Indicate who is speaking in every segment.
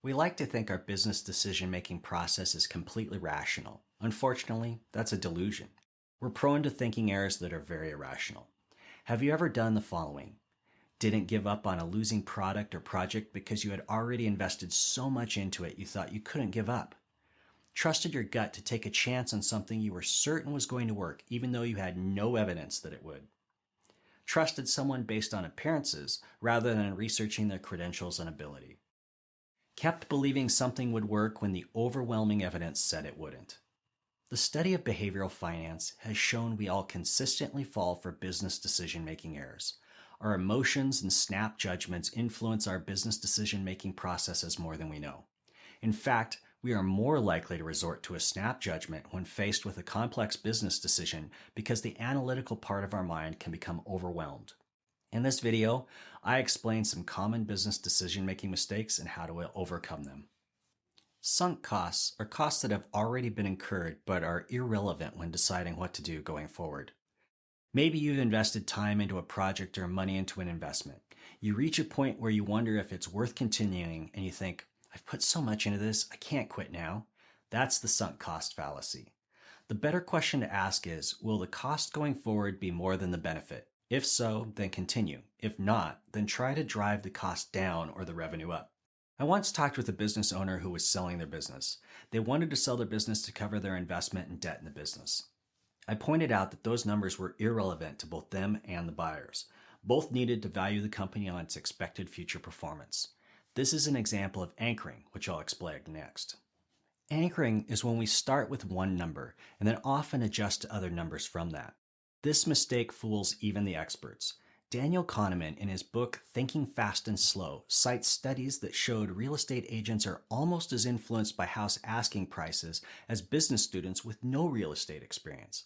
Speaker 1: We like to think our business decision-making process is completely rational. Unfortunately, that's a delusion. We're prone to thinking errors that are very irrational. Have you ever done the following? Didn't give up on a losing product or project because you had already invested so much into it you thought you couldn't give up. Trusted your gut to take a chance on something you were certain was going to work even though you had no evidence that it would. Trusted someone based on appearances rather than researching their credentials and ability. Kept believing something would work when the overwhelming evidence said it wouldn't. The study of behavioral finance has shown we all consistently fall for business decision-making errors. Our emotions and snap judgments influence our business decision-making processes more than we know. In fact, we are more likely to resort to a snap judgment when faced with a complex business decision because the analytical part of our mind can become overwhelmed. In this video, I explain some common business decision-making mistakes and how to overcome them. Sunk costs are costs that have already been incurred but are irrelevant when deciding what to do going forward. Maybe you've invested time into a project or money into an investment. You reach a point where you wonder if it's worth continuing and you think, I've put so much into this, I can't quit now. That's the sunk cost fallacy. The better question to ask is, will the cost going forward be more than the benefit? If so, then continue. If not, then try to drive the cost down or the revenue up. I once talked with a business owner who was selling their business. They wanted to sell their business to cover their investment and debt in the business. I pointed out that those numbers were irrelevant to both them and the buyers. Both needed to value the company on its expected future performance. This is an example of anchoring, which I'll explain next. Anchoring is when we start with one number and then often adjust to other numbers from that. This mistake fools even the experts. Daniel Kahneman, in his book Thinking Fast and Slow, cites studies that showed real estate agents are almost as influenced by house asking prices as business students with no real estate experience.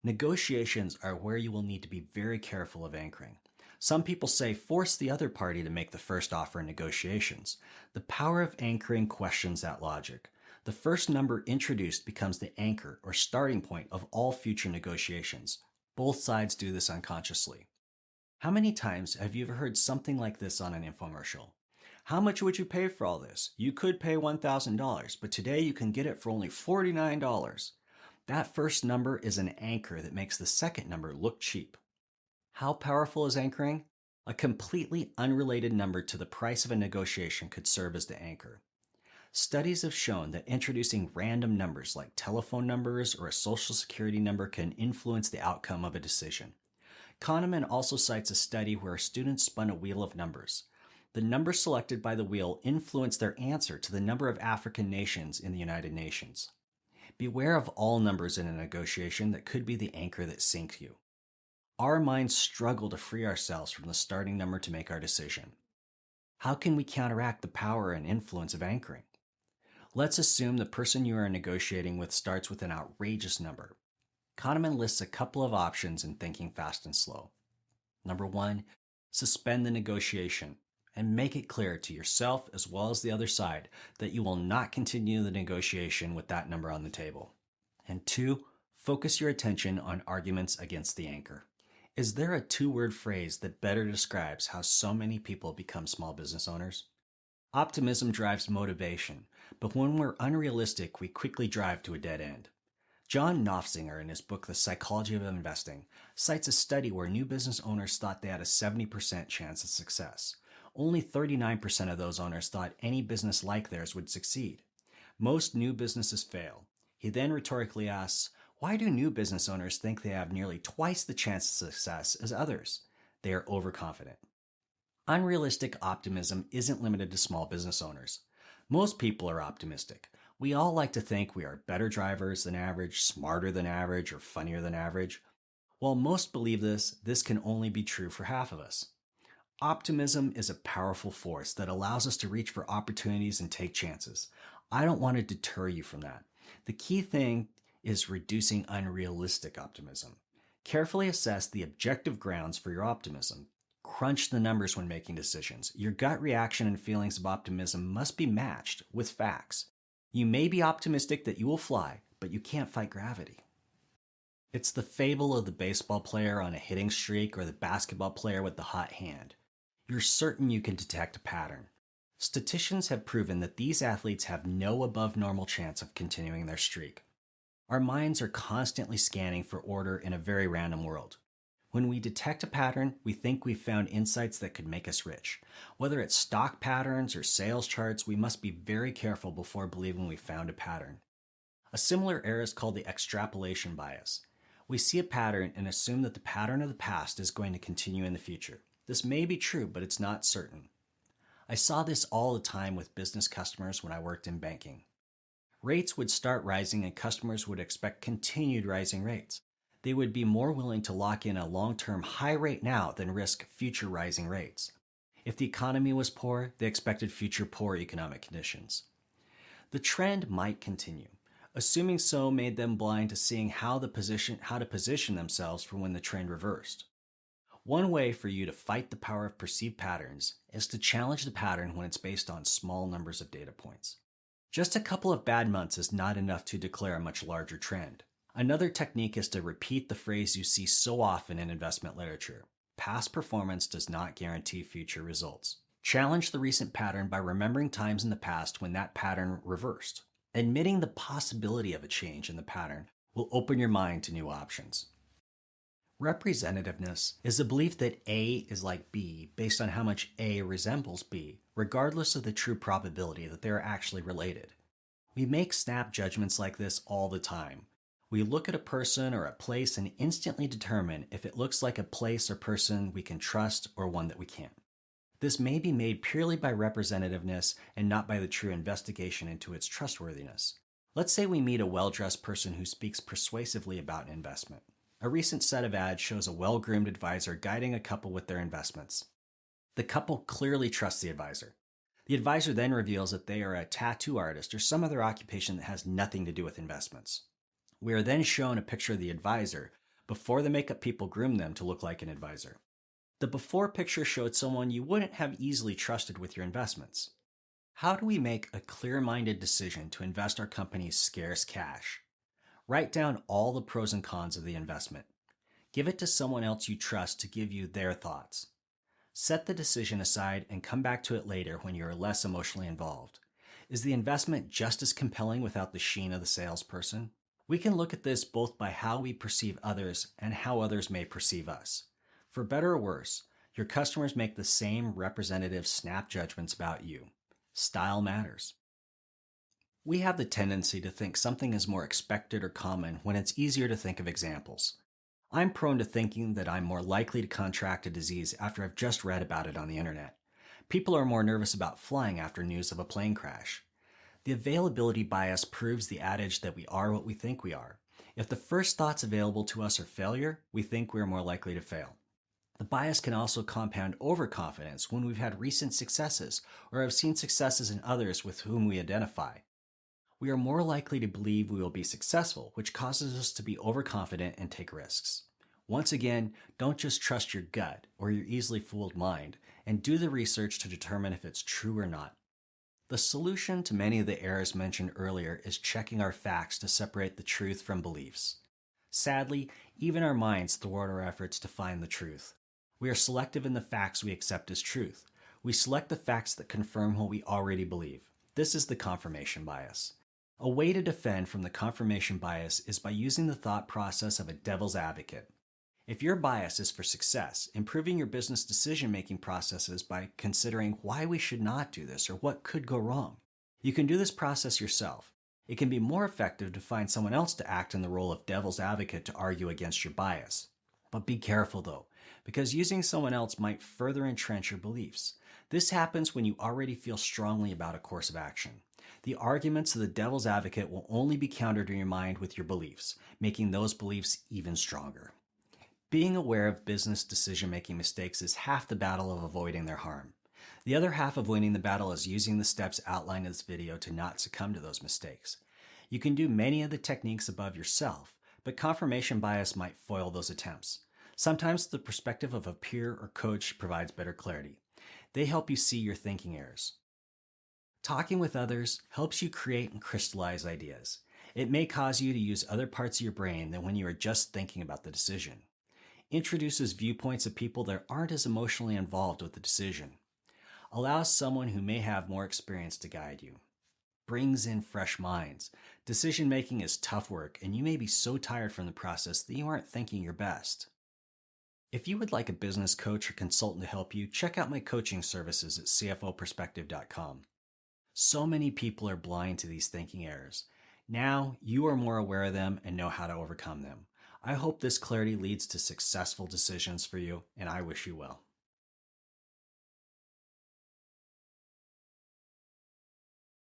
Speaker 1: Negotiations are where you will need to be very careful of anchoring. Some people say force the other party to make the first offer in negotiations. The power of anchoring questions that logic. The first number introduced becomes the anchor or starting point of all future negotiations. Both sides do this unconsciously. How many times have you ever heard something like this on an infomercial? How much would you pay for all this? You could pay $1,000, but today you can get it for only $49. That first number is an anchor that makes the second number look cheap. How powerful is anchoring? A completely unrelated number to the price of a negotiation could serve as the anchor. Studies have shown that introducing random numbers like telephone numbers or a social security number can influence the outcome of a decision. Kahneman also cites a study where students spun a wheel of numbers. The number selected by the wheel influenced their answer to the number of African nations in the United Nations. Beware of all numbers in a negotiation that could be the anchor that sinks you. Our minds struggle to free ourselves from the starting number to make our decision. How can we counteract the power and influence of anchoring? Let's assume the person you are negotiating with starts with an outrageous number. Kahneman lists a couple of options in Thinking Fast and Slow. Number 1, suspend the negotiation and make it clear to yourself as well as the other side that you will not continue the negotiation with that number on the table. And 2, focus your attention on arguments against the anchor. Is there a 2-word phrase that better describes how so many people become small business owners? Optimism drives motivation, but when we're unrealistic, we quickly drive to a dead end. John Knopfzinger, in his book The Psychology of Investing, cites a study where new business owners thought they had a 70% chance of success. Only 39% of those owners thought any business like theirs would succeed. Most new businesses fail. He then rhetorically asks, why do new business owners think they have nearly twice the chance of success as others? They are overconfident. Unrealistic optimism isn't limited to small business owners. Most people are optimistic. We all like to think we are better drivers than average, smarter than average, or funnier than average. While most believe this can only be true for half of us. Optimism is a powerful force that allows us to reach for opportunities and take chances. I don't want to deter you from that. The key thing is reducing unrealistic optimism. Carefully assess the objective grounds for your optimism. Crunch the numbers when making decisions. Your gut reaction and feelings of optimism must be matched with facts. You may be optimistic that you will fly, but you can't fight gravity. It's the fable of the baseball player on a hitting streak or the basketball player with the hot hand. You're certain you can detect a pattern. Statisticians have proven that these athletes have no above normal chance of continuing their streak. Our minds are constantly scanning for order in a very random world. When we detect a pattern, we think we've found insights that could make us rich. Whether it's stock patterns or sales charts, we must be very careful before believing we've found a pattern. A similar error is called the extrapolation bias. We see a pattern and assume that the pattern of the past is going to continue in the future. This may be true, but it's not certain. I saw this all the time with business customers when I worked in banking. Rates would start rising and customers would expect continued rising rates. They would be more willing to lock in a long-term high rate now than risk future rising rates. If the economy was poor, they expected future poor economic conditions. The trend might continue. Assuming so made them blind to seeing how to position themselves for when the trend reversed. One way for you to fight the power of perceived patterns is to challenge the pattern when it's based on small numbers of data points. Just a couple of bad months is not enough to declare a much larger trend. Another technique is to repeat the phrase you see so often in investment literature. Past performance does not guarantee future results. Challenge the recent pattern by remembering times in the past when that pattern reversed. Admitting the possibility of a change in the pattern will open your mind to new options. Representativeness is the belief that A is like B based on how much A resembles B, regardless of the true probability that they are actually related. We make snap judgments like this all the time. We look at a person or a place and instantly determine if it looks like a place or person we can trust or one that we can't. This may be made purely by representativeness and not by the true investigation into its trustworthiness. Let's say we meet a well-dressed person who speaks persuasively about an investment. A recent set of ads shows a well-groomed advisor guiding a couple with their investments. The couple clearly trusts the advisor. The advisor then reveals that they are a tattoo artist or some other occupation that has nothing to do with investments. We are then shown a picture of the advisor before the makeup people groomed them to look like an advisor. The before picture showed someone you wouldn't have easily trusted with your investments. How do we make a clear-minded decision to invest our company's scarce cash? Write down all the pros and cons of the investment. Give it to someone else you trust to give you their thoughts. Set the decision aside and come back to it later when you are less emotionally involved. Is the investment just as compelling without the sheen of the salesperson? We can look at this both by how we perceive others and how others may perceive us. For better or worse, your customers make the same representative snap judgments about you. Style matters. We have the tendency to think something is more expected or common when it's easier to think of examples. I'm prone to thinking that I'm more likely to contract a disease after I've just read about it on the internet. People are more nervous about flying after news of a plane crash. The availability bias proves the adage that we are what we think we are. If the first thoughts available to us are failure, we think we are more likely to fail. The bias can also compound overconfidence when we've had recent successes or have seen successes in others with whom we identify. We are more likely to believe we will be successful, which causes us to be overconfident and take risks. Once again, don't just trust your gut or your easily fooled mind, and do the research to determine if it's true or not. The solution to many of the errors mentioned earlier is checking our facts to separate the truth from beliefs. Sadly, even our minds thwart our efforts to find the truth. We are selective in the facts we accept as truth. We select the facts that confirm what we already believe. This is the confirmation bias. A way to defend from the confirmation bias is by using the thought process of a devil's advocate. If your bias is for success, improving your business decision-making processes by considering why we should not do this or what could go wrong. You can do this process yourself. It can be more effective to find someone else to act in the role of devil's advocate to argue against your bias. But be careful though, because using someone else might further entrench your beliefs. This happens when you already feel strongly about a course of action. The arguments of the devil's advocate will only be countered in your mind with your beliefs, making those beliefs even stronger. Being aware of business decision-making mistakes is half the battle of avoiding their harm. The other half of winning the battle is using the steps outlined in this video to not succumb to those mistakes. You can do many of the techniques above yourself, but confirmation bias might foil those attempts. Sometimes the perspective of a peer or coach provides better clarity. They help you see your thinking errors. Talking with others helps you create and crystallize ideas. It may cause you to use other parts of your brain than when you are just thinking about the decision. Introduces viewpoints of people that aren't as emotionally involved with the decision. Allows someone who may have more experience to guide you. Brings in fresh minds. Decision making is tough work, and you may be so tired from the process that you aren't thinking your best. If you would like a business coach or consultant to help you, check out my coaching services at cfoperspective.com. So many people are blind to these thinking errors. Now you are more aware of them and know how to overcome them. I hope this clarity leads to successful decisions for you, and I wish you well.